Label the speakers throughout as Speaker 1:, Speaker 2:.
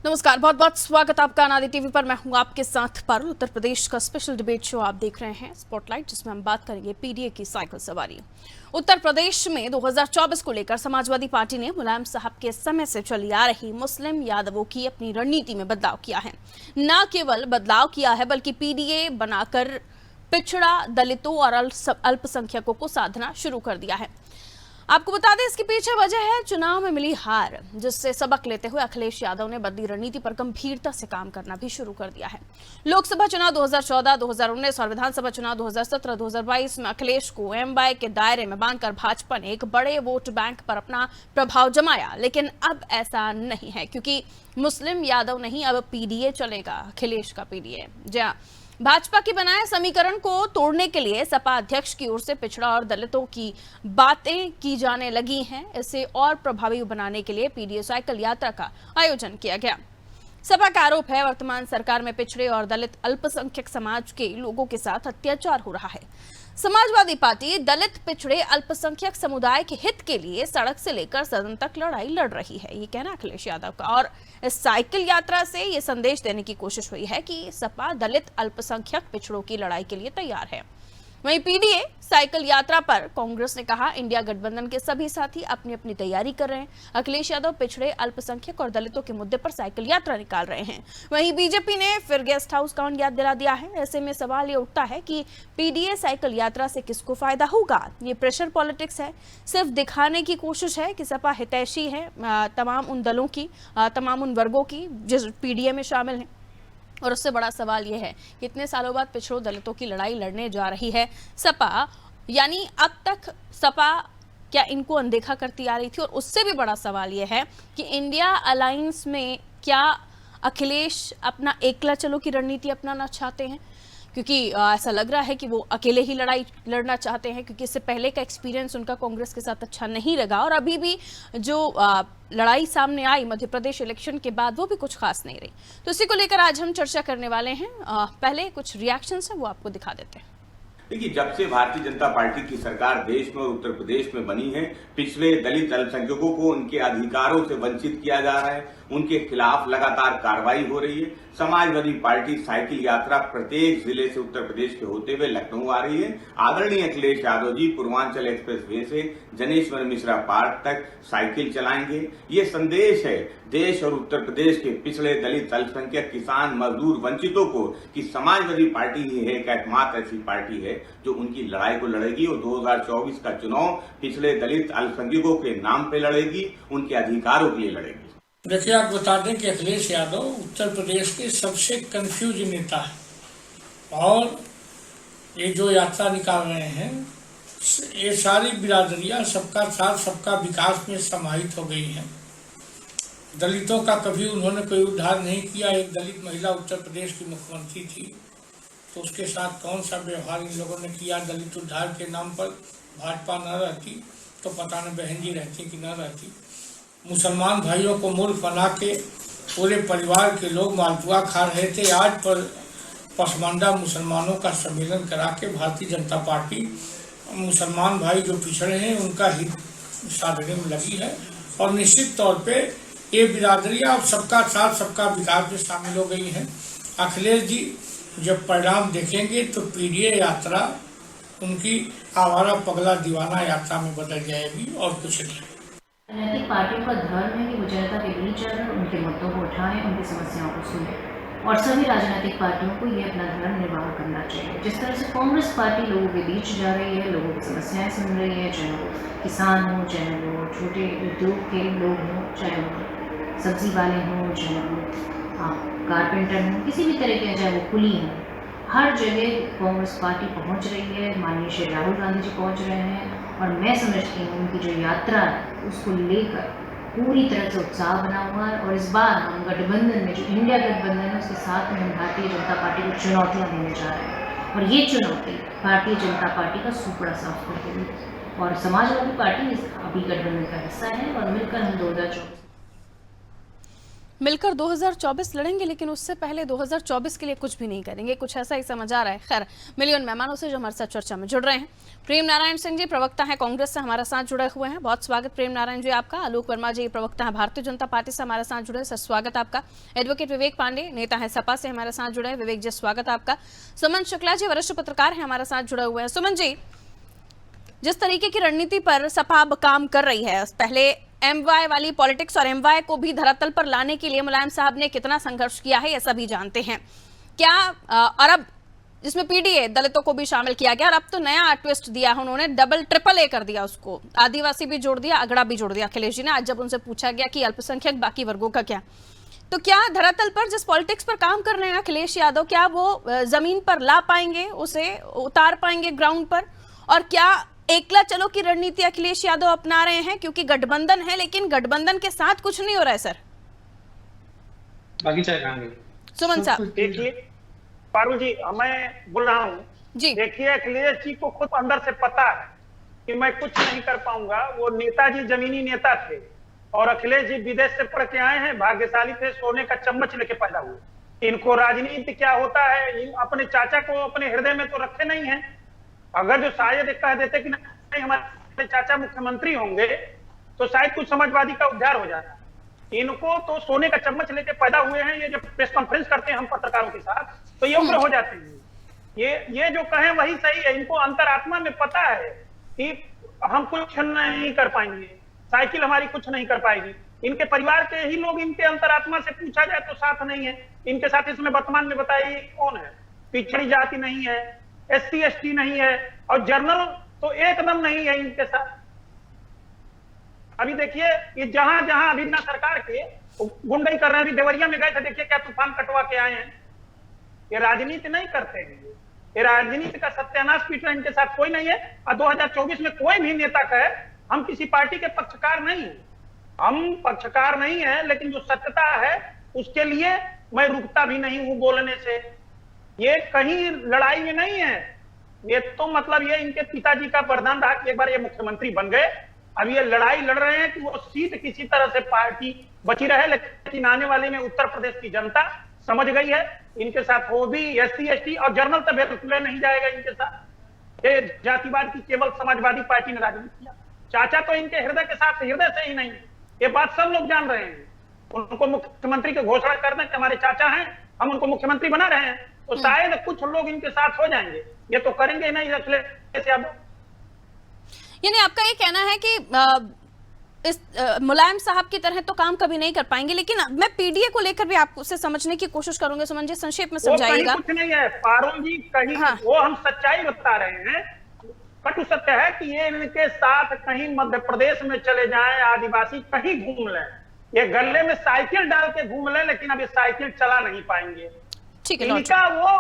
Speaker 1: नमस्कार, बहुत बहुत स्वागत आपका अनादि टीवी पर। मैं हूं आपके साथ पारुल। उत्तर प्रदेश का स्पेशल डिबेट शो आप देख रहे हैं स्पॉटलाइट, जिसमें हम बात करेंगे पीडीए की साइकिल सवारी। उत्तर प्रदेश में 2024 को लेकर समाजवादी पार्टी ने मुलायम साहब के समय से चली आ रही मुस्लिम यादवों की अपनी रणनीति में बदलाव किया है। न केवल बदलाव किया है बल्कि पीडीए बनाकर पिछड़ा, दलितों और अल्पसंख्यकों को साधना शुरू कर दिया है। आपको बता दें, इसके पीछे वजह है चुनाव में मिली हार, जिससे सबक लेते हुए अखिलेश यादव ने बदली रणनीति पर गंभीरता से काम करना भी शुरू कर दिया है। लोकसभा चुनाव 2014, 2019 और विधानसभा चुनाव 2017, 2022 में अखिलेश को एमवाई के दायरे में बांधकर भाजपा ने एक बड़े वोट बैंक पर अपना प्रभाव जमाया। लेकिन अब ऐसा नहीं है, क्योंकि मुस्लिम यादव नहीं, अब पीडीए चलेगा, अखिलेश का पीडीए। जी हां, भाजपा की बनाए समीकरण को तोड़ने के लिए सपा अध्यक्ष की ओर से पिछड़ा और दलितों की बातें की जाने लगी हैं। इसे और प्रभावी बनाने के लिए पीडीए साइकिल यात्रा का आयोजन किया गया। सपा का आरोप है, वर्तमान सरकार में पिछड़े और दलित अल्पसंख्यक समाज के लोगों के साथ अत्याचार हो रहा है। समाजवादी पार्टी दलित, पिछड़े, अल्पसंख्यक समुदाय के हित के लिए सड़क से लेकर सदन तक लड़ाई लड़ रही है, ये कहना अखिलेश यादव का। और इस साइकिल यात्रा से ये संदेश देने की कोशिश हुई है कि सपा दलित, अल्पसंख्यक, पिछड़ों की लड़ाई के लिए तैयार है। वहीं पीडीए साइकिल यात्रा पर कांग्रेस ने कहा, इंडिया गठबंधन के सभी साथी अपनी अपनी तैयारी कर रहे हैं। अखिलेश यादव पिछड़े, अल्पसंख्यक और दलितों के मुद्दे पर साइकिल यात्रा निकाल रहे हैं। वहीं बीजेपी ने फिर गेस्ट हाउस कांड याद दिला दिया है। ऐसे में सवाल ये उठता है कि पीडीए साइकिल यात्रा से किसको फायदा होगा? ये प्रेशर पॉलिटिक्स है, सिर्फ दिखाने की कोशिश है कि सपा हितैषी है तमाम उन दलों की, तमाम उन वर्गों की जिस पीडीए में शामिल हैं। और उससे बड़ा सवाल यह है कि इतने सालों बाद पिछड़ों दलितों की लड़ाई लड़ने जा रही है सपा, यानी अब तक सपा क्या इनको अनदेखा करती आ रही थी? और उससे भी बड़ा सवाल यह है कि इंडिया अलायंस में क्या अखिलेश अपना एकला चलो की रणनीति अपनाना चाहते हैं? क्योंकि ऐसा लग रहा है कि वो अकेले ही लड़ाई लड़ना चाहते हैं, क्योंकि इससे पहले का एक्सपीरियंस उनका कांग्रेस के साथ अच्छा नहीं लगा। और अभी भी जो लड़ाई सामने आई मध्य प्रदेश इलेक्शन के बाद, वो भी कुछ खास नहीं रही। तो इसी को लेकर आज हम चर्चा करने वाले हैं। पहले कुछ रिएक्शंस हैं, वो आपको दिखा देते हैं।
Speaker 2: देखिए, जब से भारतीय जनता पार्टी की सरकार देश में और उत्तर प्रदेश में बनी है, पिछड़े, दलित, अल्पसंख्यकों को उनके अधिकारों से वंचित किया जा रहा है, उनके खिलाफ लगातार कार्रवाई हो रही है। समाजवादी पार्टी साइकिल यात्रा प्रत्येक जिले से उत्तर प्रदेश के होते हुए लखनऊ आ रही है। आदरणीय अखिलेश यादव जी पूर्वांचल एक्सप्रेसवे से जनेश्वर मिश्रा पार्क तक साइकिल चलाएंगे। ये संदेश है देश और उत्तर प्रदेश के पिछड़े, दलित, अल्पसंख्यक, किसान, मजदूर, वंचितों को कि समाजवादी पार्टी ही है, एक एकमात्र ऐसी पार्टी है जो उनकी लड़ाई को लड़ेगी और 2024 का चुनाव पिछड़े, दलित, अल्पसंख्यकों के नाम पे लड़ेगी, उनके अधिकारों के लिए लड़ेगी।
Speaker 3: देखिए, आप बता दें कि अखिलेश यादव उत्तर प्रदेश के सबसे कंफ्यूज नेता है और ये जो यात्रा निकाल रहे हैं, ये सारी बिरादरियां सबका साथ, सबका विकास में समाहित हो गई हैं। दलितों का कभी उन्होंने कोई उद्धार नहीं किया। एक दलित महिला उत्तर प्रदेश की मुख्यमंत्री थी, तो उसके साथ कौन सा व्यवहार इन लोगों ने किया? दलित उद्धार के नाम पर भाजपा न रहती तो पता न बहन जी रहती कि न रहती। मुसलमान भाइयों को मूर्ख बना के पूरे परिवार के लोग मालपुआ खा रहे थे। आज पर पसमानदा मुसलमानों का सम्मेलन करा के भारतीय जनता पार्टी मुसलमान भाई जो पिछड़े हैं उनका हित साधने में लगी है। और निश्चित तौर पे ये बिरादरियां अब सबका साथ, सबका विकास में शामिल हो गई हैं। अखिलेश जी जब परिणाम देखेंगे तो पीडीए यात्रा उनकी आवारा पगला दीवाना यात्रा में बदल जाएगी और कुछ नहीं।
Speaker 4: राजनीतिक पार्टियों का धर्म है कि वो जनता के बीच जाकर उनके मुद्दों को उठाएं, उनकी समस्याओं को सुनें, और सभी राजनीतिक पार्टियों को ये अपना धर्म निर्वाह करना चाहिए। जिस तरह से कांग्रेस पार्टी लोगों के बीच जा रही है, लोगों की समस्याएं सुन रही है, चाहे वो किसान हो, चाहे वो छोटे उद्योग के लोग हों, चाहे वो सब्जी वाले हों, चाहे वो कारपेंटर हों, किसी भी तरह के, चाहे वो कुली हों, हर जगह कांग्रेस पार्टी पहुंच रही है। माननीय श्री राहुल गांधी जी पहुंच रहे हैं और मैं समझती हूँ उनकी जो यात्रा है उसको लेकर पूरी तरह से उत्साह बना हुआ है। और इस बार हम गठबंधन में, जो इंडिया गठबंधन है, उसके साथ में हम भारतीय जनता पार्टी को चुनौतियाँ देने जा रहे हैं। और ये चुनौती भारतीय जनता पार्टी का सुपड़ा साफ कर देगी। और समाजवादी पार्टी अभी गठबंधन का हिस्सा है और मिलकर हम 2024
Speaker 1: मिलकर 2024 लड़ेंगे, लेकिन उससे पहले 2024 के लिए कुछ भी नहीं करेंगे, कुछ ऐसा ही समझ आ रहा है। खैर, मिलियन मेहमानों से जो हमारे साथ चर्चा में जुड़ रहे हैं, प्रेम नारायण सिंह जी प्रवक्ता हैं कांग्रेस से, हमारे साथ जुड़े हुए हैं। बहुत स्वागत प्रेम नारायण जी आपका। आलोक वर्मा जी प्रवक्ता हैं भारतीय जनता पार्टी से, हमारे साथ जुड़े, सर स्वागत आपका। एडवोकेट विवेक पांडे नेता है सपा से, हमारे साथ जुड़े, विवेक जी स्वागत आपका। सुमन शुक्ला जी वरिष्ठ पत्रकार हैं, हमारे साथ जुड़े हुए हैं। सुमन जी, जिस तरीके की रणनीति पर सपा अब काम कर रही है, पहले एमवाय वाली पॉलिटिक्स और एमवाय को भी धरातल पर लाने के लिए मुलायम साहब ने कितना संघर्ष किया है, ये सभी जानते हैं। क्या और अब जिसमें पीडीए दलितों को भी शामिल किया गया, और अब तो नया ट्विस्ट दिया है उन्होंने, डबल ट्रिपल ए कर दिया उसको, आदिवासी भी जोड़ दिया, अगड़ा भी जोड़ दिया। अखिलेश जी ने आज जब उनसे पूछा गया कि अल्पसंख्यक बाकी वर्गों का क्या, तो क्या धरातल पर जिस पॉलिटिक्स पर काम कर रहे हैं अखिलेश यादव, क्या वो जमीन पर ला पाएंगे, उसे उतार पाएंगे ग्राउंड पर? और क्या एकला चलो की रणनीति अखिलेश यादव अपना रहे हैं, क्योंकि गठबंधन है लेकिन गठबंधन के साथ कुछ नहीं हो रहा है? सर
Speaker 5: बाकी चाहे कहांगे
Speaker 1: सुमन साहब।
Speaker 6: देखिए पारुल जी, मैं बोल रहा हूँ
Speaker 1: जी,
Speaker 6: देखिए अखिलेश जी को खुद अंदर से पता है कि मैं कुछ नहीं कर पाऊंगा। वो नेताजी जमीनी नेता थे और अखिलेश जी विदेश से पढ़ के आए हैं, भाग्यशाली थे, सोने का चम्मच लेके पैदा हुए। इनको राजनीति क्या होता है, अपने चाचा को अपने हृदय में तो रखे नहीं है। अगर जो शायद कह देते कि नहीं हमारे चाचा मुख्यमंत्री होंगे तो शायद कुछ समाजवादी का उद्धार हो जाता। इनको तो सोने का चम्मच लेके पैदा हुए हैं। ये जब प्रेस कॉन्फ्रेंस करते हैं हम पत्रकारों के साथ तो ये उम्र हो जाते हैं। ये जो कहें वही सही है। इनको अंतरात्मा में पता है कि हम कुछ नहीं कर पाएंगे, साइकिल हमारी कुछ नहीं कर पाएगी। इनके परिवार के ही लोग इनके अंतरात्मा से पूछा जाए तो साथ नहीं है इनके साथ। इसमें वर्तमान में बताइए कौन है? पिछड़ी जाति नहीं है, SC ST नहीं है, और जर्नल तो एकदम नहीं है इनके साथ। अभी देखिए ये जहां जहां अभी ना सरकार के गुंडई कर रहे हैं। अभी देवरिया में गए थे, देखिए क्या तूफान कटवा के आए हैं। ये राजनीति नहीं करते हैं, ये राजनीति का सत्यानाश पीट रहे हैं। इनके साथ कोई नहीं है। और 2024 में कोई भी नेता कहे हम किसी पार्टी के पक्षकार नहीं है, हम पक्षकार नहीं है, लेकिन जो सत्यता है उसके लिए मैं रुकता भी नहीं हूं बोलने से। ये कहीं लड़ाई में नहीं है। ये तो मतलब ये इनके पिताजी का वरदान रहा कि एक बार ये मुख्यमंत्री बन गए। अब ये लड़ाई लड़ रहे हैं कि वो सीट किसी तरह से पार्टी बची रहे, लेकिन आने वाले में उत्तर प्रदेश की जनता समझ गई है इनके साथ वो भी SC ST और जर्नल तो बिल्कुल नहीं जाएगा इनके साथ। ये जातिवाद की केवल समाजवादी पार्टी ने राजनीति किया। चाचा तो इनके हृदय के साथ हृदय से ही नहीं, ये बात सब लोग जान रहे हैं। उनको मुख्यमंत्री की घोषणा कर दें कि हमारे चाचा हैं, हम उनको मुख्यमंत्री बना रहे हैं, तो शायद कुछ लोग इनके साथ हो जाएंगे। ये तो करेंगे नहीं अखिलेश यादव।
Speaker 1: यानी आपका ये कहना है कि इस मुलायम साहब की तरह तो काम कभी नहीं कर पाएंगे, लेकिन मैं पीडीए को लेकर भी आपसे समझने की कोशिश करूंगी। सुमन जी संक्षेप में समझाइएगा।
Speaker 6: कुछ नहीं है पारुल जी, कहीं हाँ। वो हम सच्चाई बता रहे हैं। कटु सत्य है कि ये इनके साथ कहीं मध्य प्रदेश में चले जाएं, आदिवासी कहीं घूम लें, ये गले में साइकिल डाल के घूम लें, लेकिन अब ये साइकिल चला नहीं पाएंगे।
Speaker 1: ठीक है,
Speaker 6: इनका वो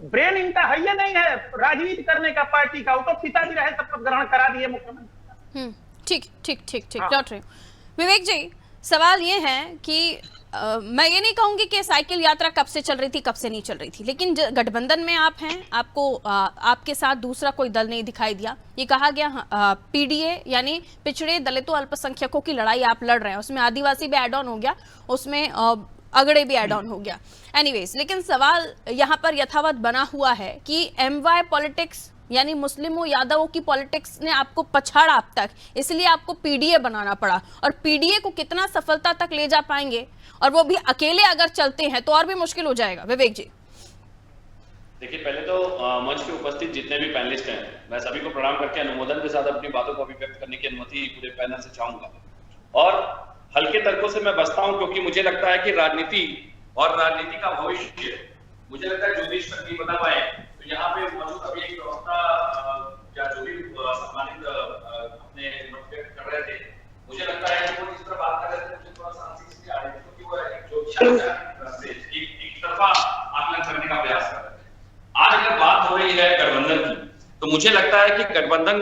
Speaker 6: ब्रेन इनका है ये नहीं है राजनीति करने का पार्टी का। वो तो पिताजी रहे, शपथ ग्रहण करा दिए मुख्यमंत्री।
Speaker 1: ठीक ठीक ठीक ठीक लौट रही हूँ। विवेक जी, सवाल ये है कि मैं ये नहीं कहूंगी कि साइकिल यात्रा कब से चल रही थी कब से नहीं चल रही थी, लेकिन गठबंधन में आप हैं, आपको आपके साथ दूसरा कोई दल नहीं दिखाई दिया। ये कहा गया पीडीए यानी पिछड़े दलितों अल्पसंख्यकों की लड़ाई आप लड़ रहे हैं, उसमें आदिवासी भी एड ऑन हो गया, उसमें अगड़े भी एड ऑन हो गया। एनीवेज, लेकिन सवाल यहाँ पर यथावत बना हुआ है कि एमवाय पॉलिटिक्स यानी मुस्लिमों यादवों की पॉलिटिक्स ने आपको पछाड़ा अब तक, इसलिए आपको पीडीए बनाना पड़ा। और पीडीए को कितना सफलता तक ले जा पाएंगे, और वो भी अकेले अगर चलते हैं तो और भी मुश्किल हो जाएगा। विवेक जी
Speaker 7: देखिए, पहले तो मंच पे उपस्थित जितने भी पैनलिस्ट हैं, मैं सभी को प्रणाम करके अनुमोदन के साथ अपनी बातों को अभिव्यक्त करने की अनुमति पूरे पैनल से चाहूंगा। और हल्के तर्कों से मैं बचता हूं, क्योंकि मुझे लगता है कि राजनीति और राजनीति का भविष्य मुझे लगता है ज्योतिष तक नहीं बता पाए। तो यहाँ पे मौजूद अभी एक प्रवक्ता या जो भी सम्मानित अपने मत व्यक्त कर रहे थे, मुझे लगता है कि वो जिस तरह बात कर रहे थे मुझे थोड़ा सा हंसी आ रही थी, क्योंकि वो एक तरफा आकलन करने का प्रयास कर रहे थे। आज अगर बात हो रही है गठबंधन की, तो मुझे लगता है कि गठबंधन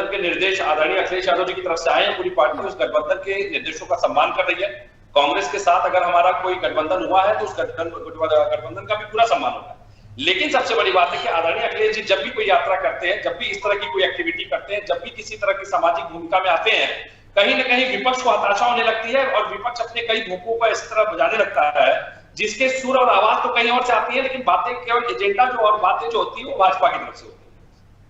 Speaker 7: के निर्देश आदरणीय अखिलेश यादव जी की तरफ से आए हैं, पूरी पार्टी उस गठबंधन के निर्देशों का सम्मान कर रही है। कांग्रेस के साथ अगर हमारा कोई गठबंधन हुआ है तो उस गठबंधन का भी पूरा सम्मान होगा। लेकिन सबसे बड़ी बात है कि आदरणीय अखिलेश जी जब भी कोई यात्रा करते हैं, जब भी इस तरह की कोई एक्टिविटी करते हैं, जब भी किसी तरह की सामाजिक भूमिका में आते हैं, कहीं ना कहीं विपक्ष को हताशा होने लगती है और विपक्ष अपने कई धोखों को इस तरह बजाने लगता है जिसके सुर और आवाज तो कहीं और से आती है, लेकिन बातें केवल एजेंडा जो और बातें जो होती है वो भाजपा की तरफ से होती है।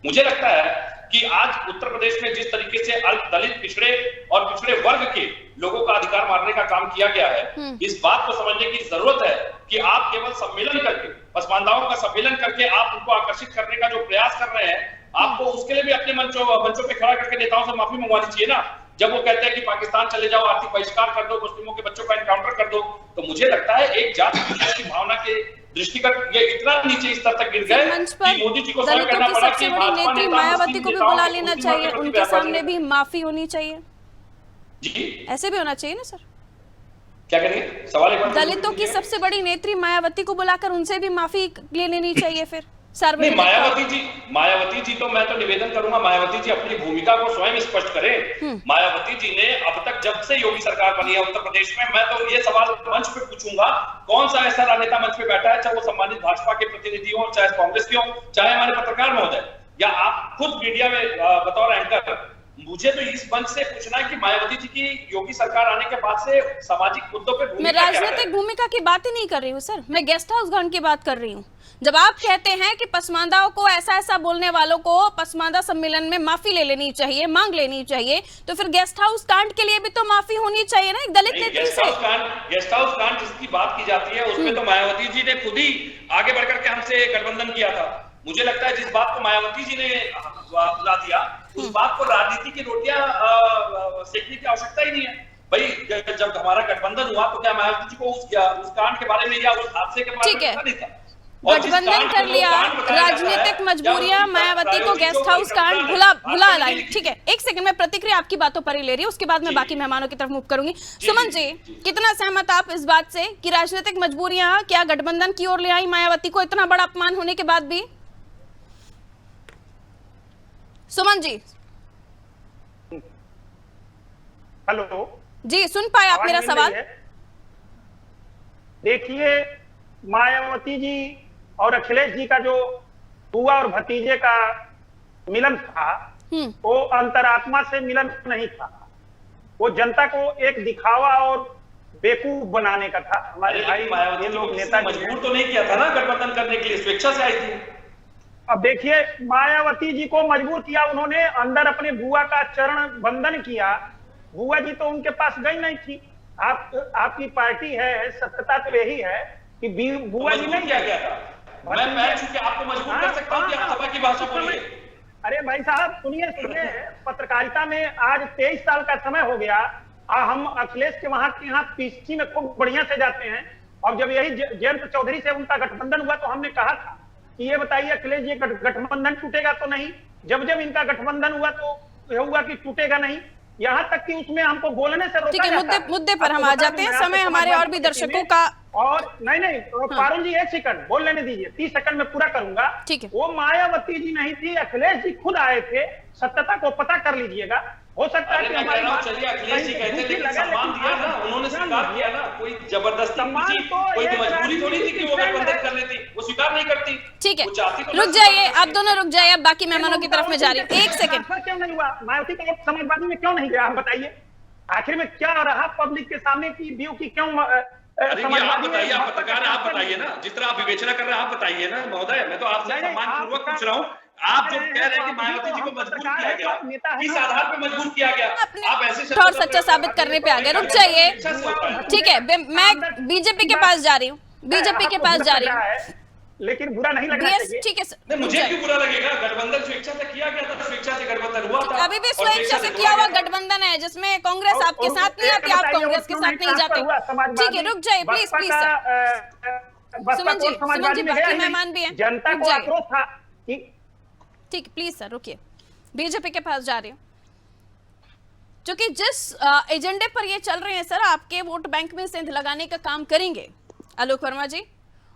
Speaker 7: मुझे लगता है कि आज उत्तर प्रदेश में जिस तरीके से अल्प दलित पिछड़े और पिछड़े वर्ग के लोगों का अधिकार मारने का काम किया गया है, इस बात को समझने की जरूरत है कि आप केवल सम्मेलन करके, पसमानदाओं का सम्मेलन करके आप उनको आकर्षित करने का जो प्रयास कर रहे हैं, आपको उसके लिए भी अपने मंचों पे खड़ा करके नेताओं से माफी मंगवानी चाहिए ना। जब वो कहते हैं कि पाकिस्तान चले जाओ, आर्थिक बहिष्कार कर दो, मुस्लिमों के बच्चों का एनकाउंटर कर दो, तो मुझे लगता है एक जाति की भावना के दृष्टिगत ये इतना नीचे स्तर तक गिर गए कि मोदी जी को स्वयं करना पड़ा कि भाजपा
Speaker 1: नेत्री मायावती को भी बुला लेना चाहिए, उनके सामने भी माफी होनी चाहिए।
Speaker 7: जी
Speaker 1: ऐसे भी होना चाहिए ना सर?
Speaker 7: क्या करेंगे? सवाल एक
Speaker 1: दलितों की सबसे बड़ी नेत्री मायावती को बुलाकर उनसे भी माफी ले लेनी चाहिए फिर
Speaker 7: नहीं, मायावती जी तो मैं तो निवेदन करूंगा, मायावती जी अपनी भूमिका को स्वयं स्पष्ट करें। मायावती जी ने अब तक जब से योगी सरकार बनी है उत्तर प्रदेश में, मैं तो ये सवाल मंच पे पूछूंगा, कौन सा ऐसा राजनेता मंच पे बैठा है, चाहे वो सम्मानित भाजपा के प्रतिनिधि हो, चाहे कांग्रेस के हो, चाहे हमारे पत्रकार महोदय, या आप खुद मीडिया में बतौर एंकर, मुझे तो इस मंच से पूछना है कि मायावती जी की योगी सरकार आने के बाद से सामाजिक मुद्दों पे
Speaker 1: मैं राजनीतिक भूमिका की बात ही नहीं कर रही हूँ सर, मैं गेस्ट हाउस कांड की बात कर रही हूँ। जब आप कहते हैं कि पसमानदाओं को, ऐसा बोलने वालों को पसमानदा सम्मेलन में माफी ले लेनी चाहिए, मांग लेनी चाहिए, तो फिर गेस्ट हाउस कांड के लिए भी तो माफी होनी चाहिए ना एक दलित नेत्री से।
Speaker 7: गेस्ट हाउस कांड जिसकी बात की जाती है उसमें तो मायावती जी ने खुद ही आगे बढ़कर के हमसे गठबंधन किया था। मुझे लगता है जिस बात को मायावती जी ने बुला दिया, उस बात को राजनीति की रोटियां सेकने की आवश्यकता ही नहीं है। भाई जब हमारा गठबंधन हुआ तो क्या मायावती जी को उस कांड के बारे में या उस हादसे के बारे में पता नहीं था?
Speaker 1: गठबंधन कर लिया, राजनीतिक मजबूरियां, मायावती को गेस्ट हाउस कांड भुला लाई। ठीक है, एक सेकंड में प्रतिक्रिया आपकी बातों पर ही ले रही हूँ, उसके बाद मैं बाकी मेहमानों की तरफ मूव करूंगी। सुमन जी, कितना सहमत आप इस बात से कि राजनीतिक मजबूरियां क्या गठबंधन की ओर ले आई मायावती को, इतना बड़ा अपमान होने के बाद भी? सुमन जी,
Speaker 6: हेलो
Speaker 1: जी, सुन पाए आप मेरा सवाल?
Speaker 6: देखिए, मायावती जी और अखिलेश जी का जो बुआ और भतीजे का मिलन था, वो अंतरात्मा से मिलन नहीं था, वो जनता को एक दिखावा और बेवकूफ बनाने का था। हमारे भाई ये लोग नेता
Speaker 7: मजबूर तो नहीं किया था ना गठबंधन करने के लिए, स्वेच्छा से आई थी।
Speaker 6: अब देखिए, मायावती जी को मजबूर किया उन्होंने, अंदर अपने बुआ का चरण बंदन किया। बुआ जी तो उनके पास गई नहीं थी। आपकी पार्टी है, सत्यता तो यही है कि बुआ जी नहीं
Speaker 7: गया था। मैं पैर छू के आपको मजबूर कर सकता हूं कि आप सभा की भाषा बोलिए।
Speaker 6: अरे भाई साहब सुनिए, पत्रकारिता में आज 23 साल का समय हो गया। हम अखिलेश के वहां के यहाँ पीसी में खूब बढ़िया से जाते हैं, और जब यही जयंत चौधरी से उनका गठबंधन हुआ तो हमने कहा था कि ये बताइए अखिलेश जी गठबंधन टूटेगा तो नहीं? जब इनका गठबंधन हुआ तो यह हुआ कि टूटेगा नहीं, यहाँ तक कि उसमें हमको बोलने से रोका जाता है।
Speaker 1: मुद्दे पर हम आ जाते हैं, समय हमारे और भी दर्शकों का।
Speaker 6: और नहीं पारुल जी, 1 सेकंड बोल लेने दीजिए, 30 सेकंड में पूरा करूंगा।
Speaker 1: ठीक है।
Speaker 6: वो मायावती जी नहीं थी, अखिलेश जी खुद आए थे। सत्यता को पता कर लीजिएगा, हो सकता है कि हमारी
Speaker 7: चलिए अखिलेश जी कहते लेकिन सम्मान दिया ना उन्होंने, स्वीकार किया ना, कोई जबरदस्ती कोई मजबूरी थोड़ी थी कि वो गठबंधन कर लेती, वो स्वीकार नहीं करती।
Speaker 1: ठीक है, रुक जाइए, आप दोनों रुक जाइए, अब बाकी मेहमानों की तरफ में जा रही हूँ। 1 सेकंड,
Speaker 6: क्यों नहीं हुआ मायावती का समाजवादी में, क्यों नहीं गया आप बताइए? आखिर में क्या रहा पब्लिक के सामने की व्यू की, क्यों
Speaker 7: आप बताइए, आप पत्रकार, आप बताइए ना, जिस तरह आप विवेचना कर रहे हैं आप बताइए ना महोदय। मैं तो आपसे सम्मानपूर्वक पूछ रहा हूँ, आप जो कह रहे हैं कि मायावती जी को मजबूर किया गया, किस आधार पर मजबूर किया गया? आप ऐसे
Speaker 1: और सच्चा साबित करने पे आ गए। रुक जाइए, ठीक है, मैं बीजेपी के पास जा रही हूँ, बीजेपी के पास जा रही हूँ,
Speaker 6: लेकिन बुरा नहीं लगना चाहिए।
Speaker 1: ठीक है सर,
Speaker 7: मुझे क्यों बुरा लगेगा? गठबंधन स्वेच्छा से किया गया था, स्वेच्छा से गठबंधन हुआ था।
Speaker 1: अभी भी स्वेच्छा से किया हुआ गठबंधन है जिसमें कांग्रेस आपके साथ नहीं आती, आप कांग्रेस के साथ नहीं जाते। ठीक है, रुक जाइए प्लीज सर। सुमन जी बाकी मेहमान भी हैं,
Speaker 6: जनता को आक्रोश था।
Speaker 1: ठीक, प्लीज सर रुकिए, बीजेपी के पास जा रही हूँ। क्योंकि जिस एजेंडे पर ये चल रहे हैं सर, आपके वोट बैंक में सेंध लगाने का काम करेंगे आलोक वर्मा जी,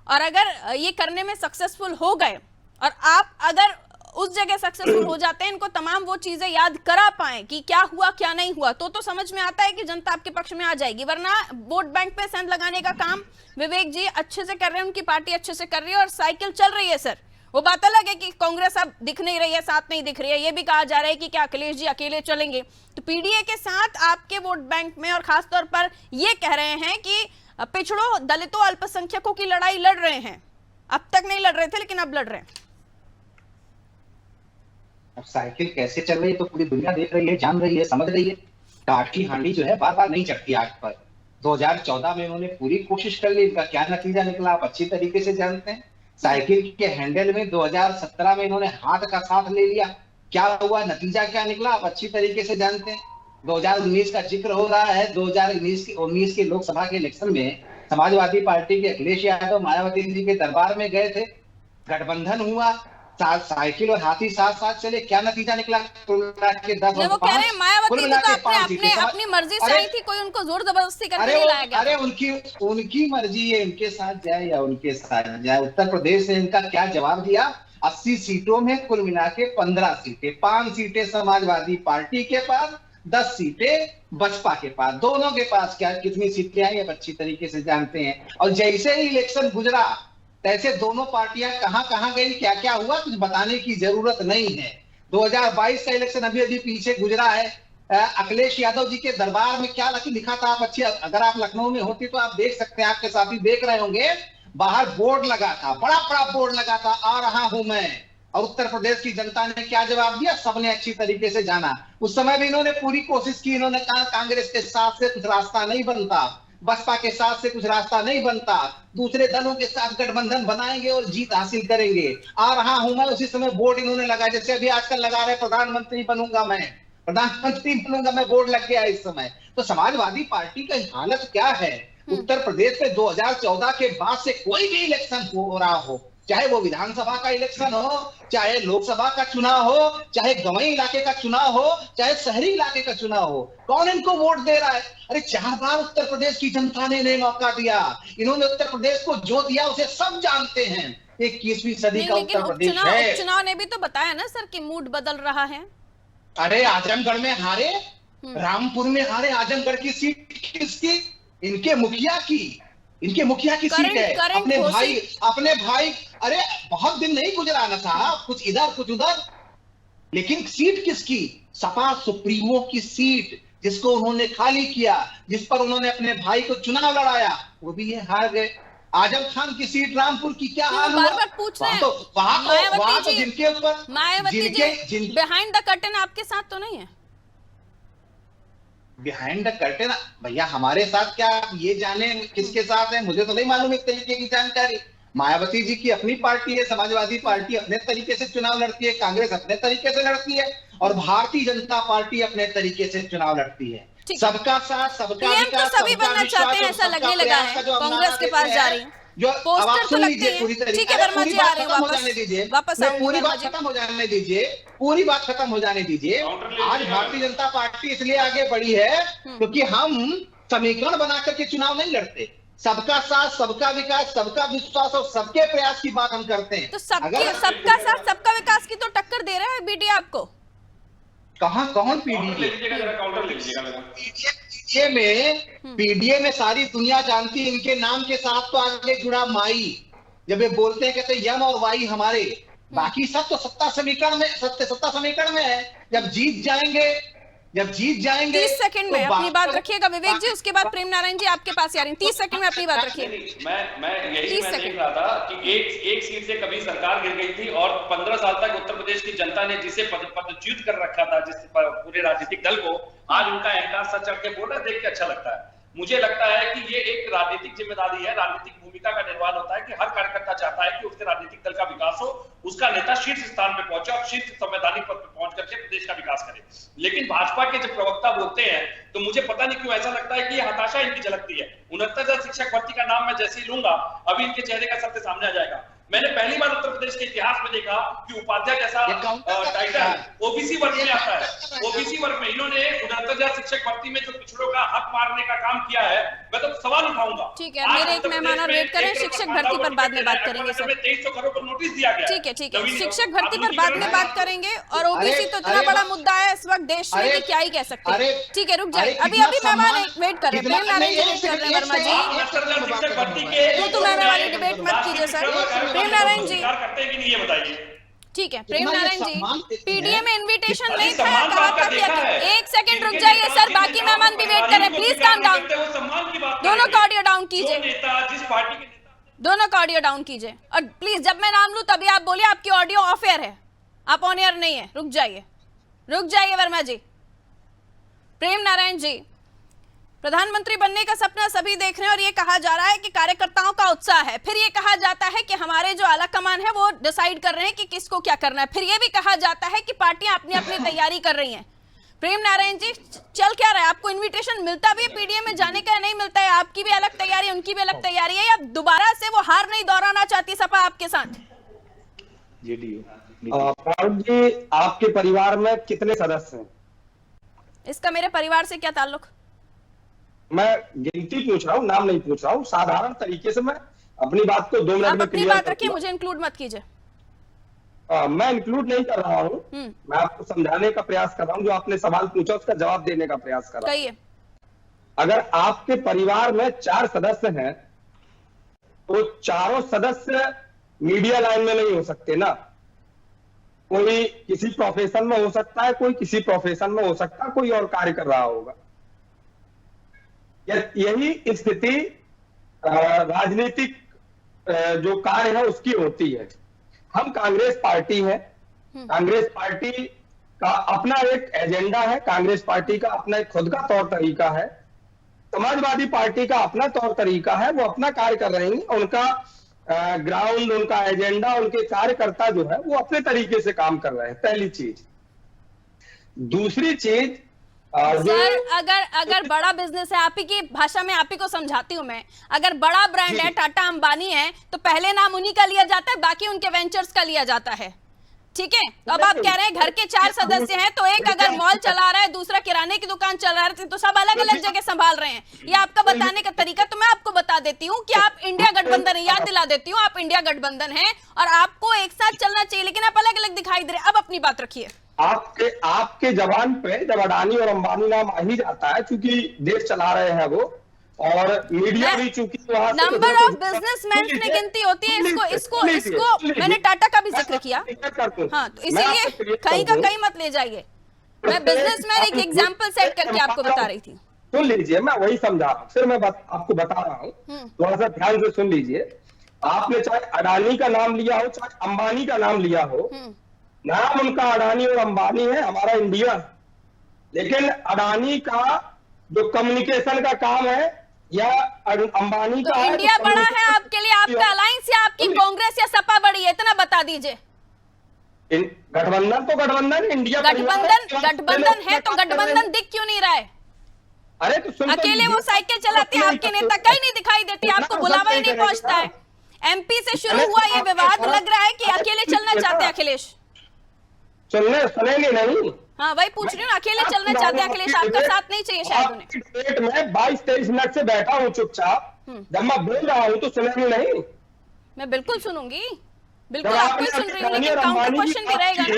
Speaker 1: और अगर ये करने में सक्सेसफुल हो गए और आप अगर उस जगह सक्सेसफुल हो जाते हैं, इनको तमाम वो चीजें याद करा पाए कि क्या हुआ क्या नहीं हुआ, तो समझ में आता है कि जनता आपके पक्ष में आ जाएगी। वरना वोट बैंक पे सेंध लगाने का काम विवेक जी अच्छे से कर रहे हैं, उनकी पार्टी अच्छे से कर रही है और साइकिल चल रही है सर। वो बात अलग है कि कांग्रेस अब दिख नहीं रही है, साथ नहीं दिख रही है। ये भी कहा जा रहा है कि क्या अखिलेश जी अकेले चलेंगे। तो पीडीए के साथ आपके वोट बैंक में और खासतौर पर ये कह रहे हैं कि पिछड़ों, दलितों, अल्पसंख्यकों की लड़ाई लड़ रहे हैं। अब तक नहीं लड़ रहे थे, लेकिन अब लड़ रहे हैं।
Speaker 8: अब साइकिल कैसे चल रही है तो पूरी दुनिया देख रही है, जान रही है, समझ रही है। काट की हांडी जो है बार बार नहीं चढ़ती आग पर। 2014 में उन्होंने पूरी कोशिश कर ली, इनका क्या नतीजा निकला आप अच्छी तरीके से जानते हैं। साइकिल के हैंडल में 2017 में इन्होंने हाथ का साथ ले लिया, क्या हुआ, नतीजा क्या निकला आप अच्छी तरीके से जानते हैं। 2019 का जिक्र हो रहा है। 2019 के लोकसभा के इलेक्शन में समाजवादी पार्टी के अखिलेश यादव मायावती जी के दरबार में गए थे, गठबंधन हुआ, साइकिल और हाथी साथ साथ चले, क्या नतीजा निकला?
Speaker 1: वो कह रहे हैं मायावती जी तो अपनी मर्जी से आई थी, कोई उनको जोर जबरदस्ती करके नहीं लाया गया।
Speaker 8: अरे उनकी मर्जी है, उनके साथ जाए या उनके साथ जाए। उत्तर प्रदेश ने इनका क्या जवाब दिया? 80 सीटों में कुल मिला के 15 सीटें, 5 सीटें समाजवादी पार्टी के पास, 10 सीटें बसपा के पास। दोनों के पास क्या कितनी सीटें आई अब अच्छी तरीके से जानते हैं। और जैसे ही इलेक्शन गुजरा तैसे दोनों पार्टियां कहां गई, क्या क्या हुआ, कुछ बताने की जरूरत नहीं है। 2022 का इलेक्शन अभी अभी पीछे गुजरा है। अखिलेश यादव जी के दरबार में क्या लिखा था आप अच्छी, अगर आप लखनऊ में होती तो आप देख सकते हैं, आपके साथी देख रहे होंगे, बाहर बोर्ड लगा था, बड़ा बड़ा बोर्ड लगा था, आ रहा हूं मैं। और उत्तर प्रदेश की जनता ने क्या जवाब दिया, सबने अच्छी तरीके से जाना। उस समय भी इन्होंने पूरी कोशिश की, इन्होंने कहा कांग्रेस के साथ से कुछ रास्ता नहीं बनता, बसपा के साथ से कुछ रास्ता नहीं बनता, दूसरे दलों के साथ गठबंधन बनाएंगे और जीत हासिल करेंगे। आ रहा हूं मैं, उसी समय बोर्ड इन्होंने लगाया, जैसे अभी आजकल लगा रहे प्रधानमंत्री बनूंगा मैं, बोर्ड लग गया इस समय। तो समाजवादी पार्टी की हालत क्या है? उत्तर प्रदेश में 2014 के बाद से कोई भी इलेक्शन हो रहा हो, चाहे वो विधानसभा का इलेक्शन हो, चाहे लोकसभा का चुनाव हो, चाहे गंवई इलाके का चुनाव हो, चाहे शहरी इलाके का चुनाव हो, कौन इनको वोट दे रहा है? अरे 4 बार उत्तर प्रदेश की जनता ने इन्हें मौका दिया, इन्होंने उत्तर प्रदेश को जो दिया उसे सब जानते हैं। 21वीं सदी का उत्तर प्रदेश है।
Speaker 1: चुनाव ने भी तो बताया ना सर कि मूड बदल रहा है।
Speaker 8: अरे आजमगढ़ में हारे, रामपुर में हारे, आजमगढ़ की सीट किसकी? इनके मुखिया की सीट है। अपने भाई, अरे बहुत दिन नहीं गुजरा ना साहब, कुछ इधर कुछ उधर, लेकिन सीट किसकी? सपा सुप्रीमो की सीट, जिसको उन्होंने खाली किया, जिस पर उन्होंने अपने भाई को चुनाव लड़ाया, वो भी ये हार गए। आजम खान की सीट रामपुर की क्या हाल हुआ?
Speaker 1: बार-बार पूछ रहे हैं।
Speaker 8: वहां तो जिनके ऊपर
Speaker 1: Mayawati ji behind the curtain आपके साथ तो नहीं है?
Speaker 8: बिहाइंड द कर्टेन भैया हमारे साथ क्या, आप ये जाने किसके साथ है, मुझे तो नहीं मालूम इस तरीके की जानकारी। मायावती जी की अपनी पार्टी है, समाजवादी पार्टी अपने तरीके से चुनाव लड़ती है, कांग्रेस अपने तरीके से लड़ती है, और भारतीय जनता पार्टी अपने तरीके से चुनाव लड़ती है। सबका साथ, सबका विकास,
Speaker 1: सभी बनना चाहते हैं ऐसा लगने लगा है, कांग्रेस के पास जा रही है।
Speaker 8: जो
Speaker 1: पोस्टर तो लगते हैं। ठीक है वर्मा जी, आ रहे हैं वापस
Speaker 8: पूरी बात खत्म हो जाने दीजिए, पूरी बात खत्म हो जाने दीजिए। आज भारतीय जनता पार्टी इसलिए आगे बढ़ी है क्योंकि हम समीकरण बना करके चुनाव नहीं लड़ते, सबका साथ, सबका विकास, सबका विश्वास और सबके प्रयास की बात हम करते हैं।
Speaker 1: तो सबका साथ सबका विकास की तो टक्कर दे रहा है बीडीए आपको?
Speaker 8: कौन पीडीए में सारी दुनिया जानती है, इनके नाम के साथ तो आगे जुड़ा माई, जब ये बोलते हैं कहते यम और वाई हमारे, बाकी सब तो सत्ता समीकरण में है। जब जीत जाएंगे 30 सेकंड में अपनी बात रखिएगा विवेक जी, उसके बाद प्रेम नारायण जी आपके पास आ रही हैं। 30 सेकंड में अपनी बात रखिए।
Speaker 7: मैं देख रहा था कि एक सीट से कभी सरकार गिर गई थी और 15 साल तक उत्तर प्रदेश की जनता ने जिसे पदच्युत कर रखा था, जिस पूरे राजनीतिक दल को, आज उनका अहंकार सच चढ़ के बोल रहा, देख के अच्छा लगता है। मुझे लगता है कि ये एक राजनीतिक जिम्मेदारी है, राजनीतिक भूमिका का निर्वहन होता है कि हर कार्यकर्ता चाहता है कि उसके राजनीतिक दल का विकास हो, उसका नेता शीर्ष स्थान पे पहुंचे और शीर्ष संवैधानिक पद पे पहुंच करके प्रदेश का विकास करे। लेकिन भाजपा के जब प्रवक्ता बोलते हैं तो मुझे पता नहीं क्यों ऐसा लगता है कि ये हताशा इनकी झलकती है। 69,000 शिक्षक भर्ती का नाम मैं जैसे ही लूंगा, अभी इनके चेहरे का सत्य सामने आ जाएगा। मैंने पहली बार उत्तर प्रदेश के इतिहास में देखा कि उपाध्याय जैसा टाइटल ओबीसी वर्ग में आता है। ओबीसी वर्ग में इन्होंने 69,000 शिक्षक भर्ती में जो पिछड़ों का हक मारने का काम किया है, मैं तो सवाल उठाऊंगा।
Speaker 1: ठीक है, मेरे एक मेहमान और वेट करें, शिक्षक भर्ती पर बाद में बात करेंगे सर।
Speaker 7: 2300 करोड़ का नोटिस दिया गया।
Speaker 1: ठीक है, शिक्षक भर्ती पर बाद में बात करेंगे। और ओबीसी तो इतना बड़ा मुद्दा है, इस वक्त देश में कि क्या ही कह सकते हैं।
Speaker 8: अरे,
Speaker 1: ठीक है, रुक जाइए,
Speaker 8: अरे,
Speaker 1: अभी
Speaker 8: इतना
Speaker 1: अभी मेहमान
Speaker 8: सम्मान-
Speaker 1: वेट कर रहे हैं,
Speaker 8: इतना-
Speaker 1: प्रेम नारायण जी
Speaker 8: नहीं,
Speaker 1: वेट कर रहे हैं। वर्मा जी
Speaker 7: शिक्षक भर्ती के
Speaker 1: तो मैं वाली डिबेट मत कीजिए सर। प्रेम नारायण जी
Speaker 7: करते हैं कि नहीं ये बताइए।
Speaker 1: ठीक है, प्रेम
Speaker 8: इतना ये
Speaker 1: नारायण
Speaker 8: सम्मान
Speaker 1: जी,
Speaker 8: देते
Speaker 1: पीडीए
Speaker 8: हैं।
Speaker 1: में इनविटेशन
Speaker 7: अरे
Speaker 1: नहीं था,
Speaker 7: सम्मान तो
Speaker 1: कहा
Speaker 7: आपका
Speaker 1: था कि
Speaker 7: देखा है।
Speaker 1: एक सेकंड रुक जाइए सर, बाकी मेहमान भी वेट कर रहे हैं, प्लीज काम डाउन।
Speaker 7: सम्मान की बात
Speaker 1: दोनों का ऑडियो डाउन
Speaker 7: जो
Speaker 1: कीजिए,
Speaker 7: नेता जिस पार्टी के नेता
Speaker 1: दोनों का ऑडियो डाउन कीजिए, और प्लीज जब मैं नाम लूं तभी आप बोलिए आपकी ऑडियो ऑफ एयर है, आप ऑन एयर नहीं है। रुक जाइए वर्मा जी। प्रेम नारायण जी, प्रधानमंत्री बनने का सपना सभी देख रहे हैं और ये कहा जा रहा है कि कार्यकर्ताओं का उत्साह है, फिर ये कहा जाता है कि हमारे जो आला कमान है वो डिसाइड कर रहे हैं कि किसको क्या करना है, फिर ये भी कहा जाता है कि पार्टियां अपनी अपनी तैयारी कर रही हैं। प्रेम नारायण जी, चल क्या रहा है? आपको इनविटेशन मिलता भी है पीडीए में जाने का, नहीं मिलता है? आपकी भी अलग तैयारी, उनकी भी अलग तैयारी है, या दोबारा से वो हार नहीं दोहराना चाहती सपा आपके साथ?
Speaker 9: फारूक जी, आपके परिवार में कितने सदस्य हैं?
Speaker 1: इसका मेरे परिवार से क्या ताल्लुक?
Speaker 9: मैं गिनती पूछ रहा हूँ, नाम नहीं पूछ रहा हूँ। साधारण तरीके से मैं अपनी बात को 2 मिनट
Speaker 1: आप
Speaker 9: में
Speaker 1: अपनी
Speaker 9: क्लियर
Speaker 1: बात रखिए,
Speaker 9: कर
Speaker 1: मुझे इंक्लूड मत कीजिए।
Speaker 9: मैं इंक्लूड नहीं कर रहा हूँ, मैं आपको समझाने का प्रयास कर रहा हूँ। जो आपने सवाल पूछा उसका जवाब देने का प्रयास कर रहा हूँ।
Speaker 1: कहिए।
Speaker 9: अगर आपके परिवार में 4 सदस्य हैं तो चारों सदस्य मीडिया लाइन में नहीं हो सकते ना। कोई किसी प्रोफेशन में हो सकता है, कोई किसी प्रोफेशन में हो सकता है, कोई और कार्य कर रहा होगा। यही स्थिति राजनीतिक जो कार्य है उसकी होती है। हम कांग्रेस पार्टी है, कांग्रेस पार्टी का अपना एक एजेंडा है, कांग्रेस पार्टी का अपना एक खुद का तौर तरीका है, समाजवादी पार्टी का अपना तौर तरीका है, वो अपना कार्य कर रहे हैं। उनका ग्राउंड, उनका एजेंडा, उनके कार्यकर्ता जो है वो अपने तरीके से काम कर रहे हैं, पहली चीज। दूसरी चीज,
Speaker 1: सर, अगर बड़ा बिजनेस है, आप ही की भाषा में आप ही को समझाती हूं मैं, अगर बड़ा ब्रांड है, टाटा अंबानी है, तो पहले नाम उन्हीं का लिया जाता है, बाकी उनके वेंचर्स का लिया जाता है। ठीक है, अब आप कह रहे हैं घर के 4 सदस्य हैं, तो एक अगर मॉल चला रहा है, दूसरा किराने की दुकान चला रहा है, तो सब अलग अलग जगह संभाल रहे हैं। ये आपका बताने का तरीका। तो मैं आपको बता देती हूँ कि आप इंडिया गठबंधन है, याद दिला देती हूँ, आप इंडिया गठबंधन है और आपको एक साथ चलना चाहिए, लेकिन आप अलग अलग दिखाई दे रहे। अब अपनी बात रखिए।
Speaker 9: आपके जबान पे जब अडानी और अंबानी नाम आ ही जाता है, क्योंकि देश चला रहे हैं वो, और मीडिया भी चूंकि वहां
Speaker 1: नंबर ऑफ बिजनेसमैन में गिनती होती है। इसको मैंने टाटा का भी जिक्र किया। हाँ, तो इसीलिए कहीं का कहीं मत ले जाइए। मैं बिजनेसमैन एक एग्जांपल सेट करके आपको बता रही थी।
Speaker 9: सुन लीजिए, मैं वही समझा, फिर मैं आपको बता रहा हूँ, थोड़ा सा ध्यान से सुन लीजिए। आपने चाहे अडानी का नाम लिया हो, चाहे अंबानी का नाम लिया हो, नाम उनका अडानी और अंबानी है, हमारा इंडिया। लेकिन अडानी का जो कम्युनिकेशन का काम है या अंबानी
Speaker 1: तो
Speaker 9: का है,
Speaker 1: इंडिया बड़ा है आपके लिए, आपका अलायंस या आपकी कांग्रेस या सपा बड़ी है, इतना बता दीजिए।
Speaker 9: गठबंधन तो गठबंधन, इंडिया
Speaker 1: गठबंधन है तो गठबंधन दिख क्यों नहीं रहा है?
Speaker 9: अरे तो
Speaker 1: अकेले वो साइकिल चलाते हैं, आपके नेता कहीं नहीं दिखाई देते, आपको बुलावा ही नहीं पहुंचता है। एमपी से शुरू हुआ ये विवाद, लग रहा है कि अकेले चलना चाहते हैं अखिलेश।
Speaker 9: सुनेंगे नहीं।
Speaker 1: हाँ, वही पूछ रही हूँ, अकेले चलना चाहते हैं अखिलेश, आपका साथ नहीं चाहिए शायद उन्हें।
Speaker 9: डिबेट में 22-23 मिनट से बैठा हूँ चुपचाप, जब मैं बोल रहा हूँ तो सुनेंगे नहीं।
Speaker 1: मैं बिल्कुल सुनूंगी, बिल्कुल आपको ही सुन रही हूँ, लेकिन काउंटर क्वेश्चन भी रहेगा ना।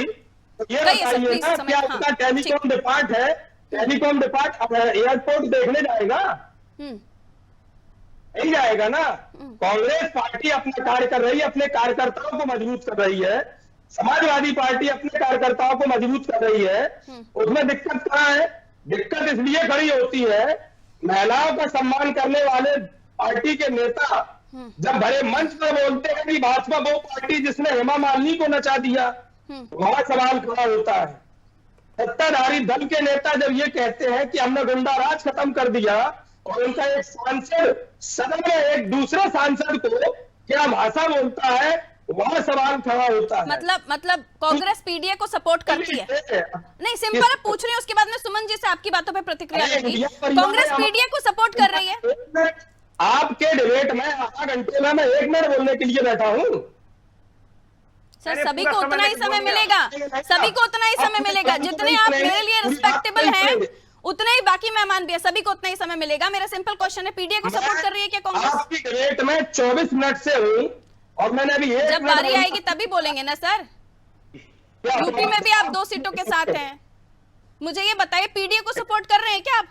Speaker 9: ये बताइए ना, क्या उसका टेलीकॉम डिपार्ट है, टेलीकॉम डिपार्ट एयरपोर्ट देखने जाएगा? नहीं जाएगा ना। कांग्रेस पार्टी अपना कार्य कर रही है, अपने कार्यकर्ताओं को मजबूत कर रही है। समाजवादी पार्टी अपने कार्यकर्ताओं को मजबूत कर रही है। उसमें दिक्कत कहाँ है? दिक्कत इसलिए खड़ी होती है, महिलाओं का सम्मान करने वाले पार्टी के नेता जब भरे मंच पर बोलते हैं कि भाजपा वो पार्टी जिसने हेमा मालिनी को नचा दिया, वहां सवाल खड़ा होता है। सत्ताधारी दल के नेता जब ये कहते हैं कि हमने गुंडा राज खत्म कर दिया, और उनका एक सांसद सदन में एक दूसरे सांसद को क्या भाषा बोलता है, वहां सवाल खड़ा होता है।
Speaker 1: मतलब कांग्रेस पीडीए को सपोर्ट करती है? नहीं, सिंपल पूछ रही हूँ, उसके बाद में सुमन जी से आपकी बातों पे प्रतिक्रिया लूंगी। कांग्रेस पीडीए को सपोर्ट कर रही है?
Speaker 9: आपके डिबेट में आधा घंटे में मैं 1 मिनट बोलने के लिए बैठा हूँ।
Speaker 1: सर, सभी को उतना ही समय मिलेगा, सभी को उतना ही समय मिलेगा। जितने आप मेरे लिए रिस्पेक्टेबल हैं, उतने ही बाकी मेहमान भी है, सभी को उतना ही समय मिलेगा। मेरा सिंपल क्वेश्चन है, पीडीए को सपोर्ट कर रही है क्या कांग्रेस?
Speaker 9: आपकी डिबेट में 24 मिनट से हूँ, और मैंने अभी
Speaker 1: जब बारी आएगी तभी बोलेंगे ना सर। यूपी में भी आप 2 सीटों के साथ हैं। मुझे ये बताइए, पीडीए को सपोर्ट कर रहे हैं क्या आप?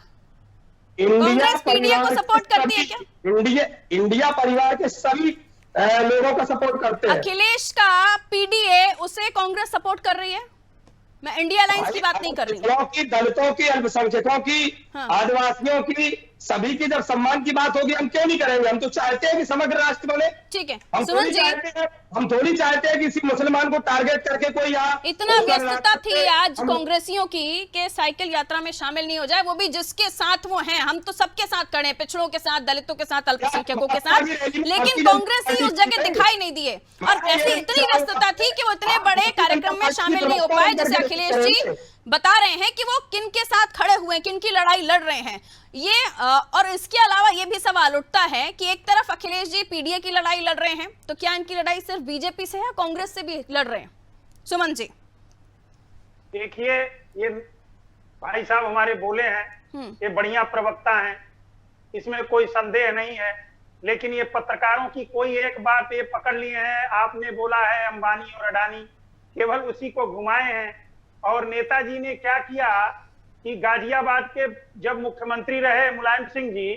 Speaker 9: इंडिया
Speaker 1: कांग्रेस पीडीए को
Speaker 9: परिवार
Speaker 1: सपोर्ट
Speaker 9: के
Speaker 1: करती है
Speaker 9: सभी-
Speaker 1: क्या?
Speaker 9: इंडिया परिवार के सभी लोगों का सपोर्ट करते हैं।
Speaker 1: अखिलेश का पीडीए, उसे कांग्रेस सपोर्ट कर रही है? मैं इंडिया अलायंस की बात नहीं कर रही।
Speaker 9: की, दलितों की, अल्पसंख्यकों की,
Speaker 1: हाँ।
Speaker 9: आदिवासियों की, सभी की जब सम्मान की बात होगी, हम क्यों नहीं करेंगे? हम तो चाहते हैं कि समग्र राष्ट्र बने।
Speaker 1: ठीक है
Speaker 9: हम
Speaker 1: सुमन जी,
Speaker 9: हम थोड़ी चाहते हैं कि किसी मुसलमान को टारगेट करके कोई यहाँ
Speaker 1: इतना व्यस्तता थी आज कांग्रेसियों की कि साइकिल यात्रा में शामिल नहीं हो जाए, वो भी जिसके साथ वो हैं। हम तो सबके साथ खड़े हैं, पिछड़ों के साथ, दलितों के साथ, अल्पसंख्यकों के साथ, लेकिन कांग्रेसी उस जगह दिखाई नहीं दिए। और ऐसी इतनी व्यस्तता थी कि वो इतने बड़े कार्यक्रम में शामिल नहीं हो पाए। जैसे अखिलेश जी बता रहे हैं कि वो किन के साथ खड़े हुए हैं, किन की लड़ाई लड़ रहे हैं ये। और इसके अलावा ये भी सवाल उठता है कि एक तरफ अखिलेश जी पीडीए की लड़ाई लड़ रहे हैं, तो क्या इनकी लड़ाई सिर्फ बीजेपी से है या कांग्रेस से भी लड़ रहे हैं? सुमन जी
Speaker 6: देखिए, ये भाई साहब हमारे बोले हैं, ये बढ़िया प्रवक्ता हैं, इसमें कोई संदेह नहीं है। लेकिन ये पत्रकारों की कोई एक बात ये पकड़ लिए हैं, आपने बोला है अंबानी और अडानी, केवल उसी को घुमाए हैं। और नेताजी ने क्या किया कि गाजियाबाद के जब मुख्यमंत्री रहे मुलायम सिंह जी,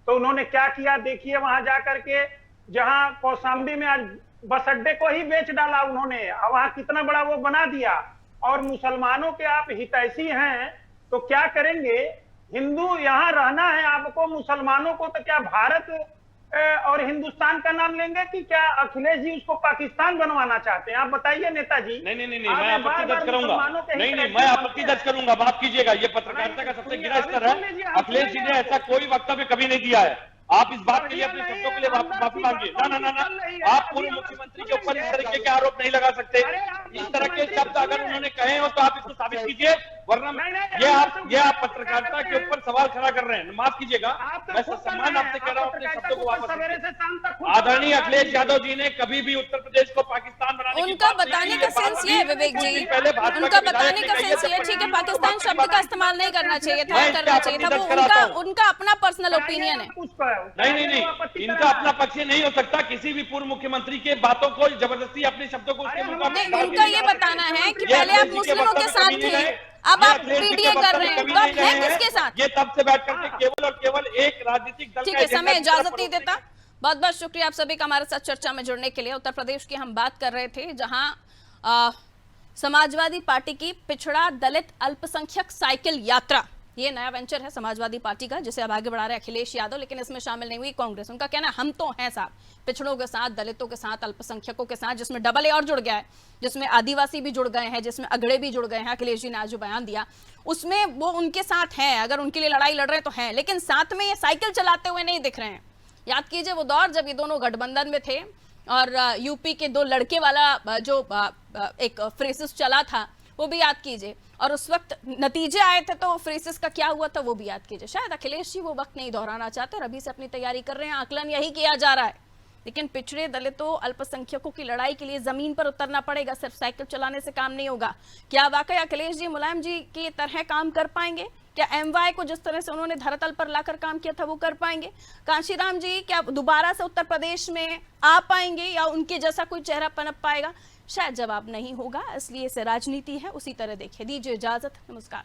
Speaker 6: तो उन्होंने क्या किया देखिए, वहां जाकर के जहां कौशाम्बी में आज बस अड्डे को ही बेच डाला उन्होंने, वहां कितना बड़ा वो बना दिया। और मुसलमानों के आप हितैषी हैं तो क्या करेंगे? हिंदू यहाँ रहना है आपको, मुसलमानों को तो क्या भारत और हिंदुस्तान का नाम लेंगे कि क्या अखिलेश जी उसको पाकिस्तान बनवाना चाहते हैं? आप बताइए नेताजी।
Speaker 7: नहीं, मैं आपत्ति दर्ज करूंगा। नहीं, मैं आपत्ति दर्ज करूंगा। माफ कीजिएगा, ये पत्रकारिता का सबसे गिरा स्तर है। अखिलेश जी ने ऐसा कोई वक्तव्य कभी नहीं दिया है। आप इस बात के लिए अपने शब्दों के लिए माफी मांगिए। ना, आप पूर्व मुख्यमंत्री के ऊपर इस तरीके के आरोप नहीं लगा सकते। इस तरह के शब्द अगर उन्होंने कहे हो तो आप इसको साबित कीजिए, वरना ये आप पत्रकारिता के ऊपर सवाल खड़ा कर रहे हैं। माफ कीजिएगा, मैं सम्मान आपसे कह रहा हूँ, अपने शब्दों को वापस। आदरणीय अखिलेश यादव जी ने कभी भी उत्तर प्रदेश को पाकिस्तान बनाने की
Speaker 1: उनका बताने का सेंस ये है विवेक जी, उनका बताने का सेंस ये, ठीक है पाकिस्तान शब्द का इस्तेमाल नहीं करना चाहिए था, करना चाहिए था, वो उनका अपना पर्सनल ओपिनियन है।
Speaker 7: नहीं, इनका अपना पक्ष नहीं हो सकता। किसी भी पूर्व मुख्यमंत्री के बातों को जबरदस्ती अपने शब्दों को
Speaker 1: उनका ये बताना है कि पहले आप मुस्लिमों के साथ थे, अब आप पीडीए कर रहे हैं, तो आप हैं किसके साथ?
Speaker 7: ये तब से बैठ करके केवल और केवल एक राजनीतिक दल।
Speaker 1: ठीक है, समय इजाजत नहीं देता। बहुत बहुत शुक्रिया आप सभी का हमारे साथ चर्चा में जुड़ने के लिए। उत्तर प्रदेश की हम बात कर रहे थे, जहां समाजवादी पार्टी की पिछड़ा दलित अल्पसंख्यक साइकिल यात्रा, ये नया वेंचर है समाजवादी पार्टी का, जिसे अब आगे बढ़ा रहे अखिलेश यादव, लेकिन इसमें शामिल नहीं हुई कांग्रेस। उनका कहना है हम तो हैं साहब, पिछड़ों के साथ, दलितों के साथ, अल्पसंख्यकों के साथ, जिसमें डबल ए और जुड़ गया है, जिसमें आदिवासी भी जुड़ गए हैं, जिसमें अगड़े भी जुड़ गए हैं। अखिलेश जी ने आज जो बयान दिया उसमें वो उनके साथ हैं, अगर उनके लिए लड़ाई लड़ रहे हैं तो हैं, लेकिन साथ में ये साइकिल चलाते हुए नहीं दिख रहे हैं। याद कीजिए वो दौर जब ये दोनों गठबंधन में थे और यूपी के दो लड़के वाला जो एक फ्रेसिस चला था वो भी याद कीजिए, और उस वक्त नतीजे आए थे तो फ्रेसिस का क्या हुआ था वो भी याद कीजिए। शायद अखिलेश जी वो वक्त नहीं दोहराना चाहते और अभी से अपनी तैयारी कर रहे हैं, आकलन यही किया जा रहा है। लेकिन पिछड़े दलितों अल्पसंख्यकों की लड़ाई के लिए जमीन पर उतरना पड़ेगा, सिर्फ साइकिल चलाने से काम नहीं होगा। क्या वाकई अखिलेश जी मुलायम जी की तरह काम कर पाएंगे? क्या एमवाई को जिस तरह से उन्होंने धरातल पर लाकर काम किया था वो कर पाएंगे? कांशीराम जी क्या दोबारा से उत्तर प्रदेश में आ पाएंगे या उनके जैसा कोई चेहरा पनप पाएगा? शायद जवाब नहीं होगा, इसलिए इसे राजनीति है उसी तरह देखिए। दीजिए इजाजत, नमस्कार।